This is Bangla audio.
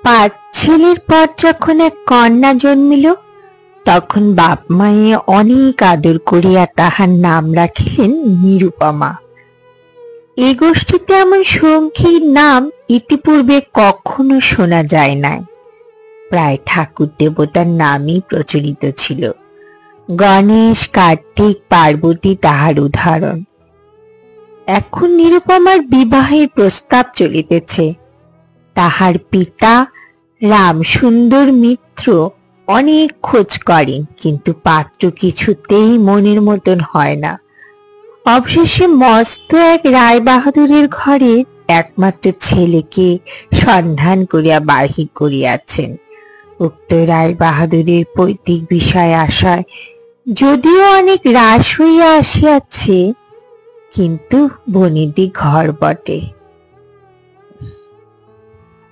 5 ছেলের পর যখন এক কন্যা জন্মিল, তখন বাপ মায়ে অনেক আদর করিয়া তাহার নাম রাখিলেন নিরুপমা। এই গোষ্ঠীতে এমন সঙ্গীর নাম ইতিপূর্বে কখনো শোনা যায় নাই। প্রায় ঠাকুর দেবতার নামই প্রচলিত ছিল। গণেশ, কার্তিক, পার্বতী তাহার উদাহরণ। এখন নিরুপমার বিবাহের প্রস্তাব চলিতেছে। তাহার পিতা রামসুন্দর মিত্র অনেক খোঁজ করেন, কিন্তু পাত্র কিছুতেই মনের মতন হয় না। অবশেষে মস্ত এক রায় বাহাদুরের ঘরের একমাত্র ছেলেকে সন্ধান করিয়া বাহির করিয়াছেন। উক্ত রায় বাহাদুরের পৈতৃক বিষয় আশায় যদিও অনেক হ্রাস হইয়া আসিয়াছে, কিন্তু বনেদি ঘর বটে।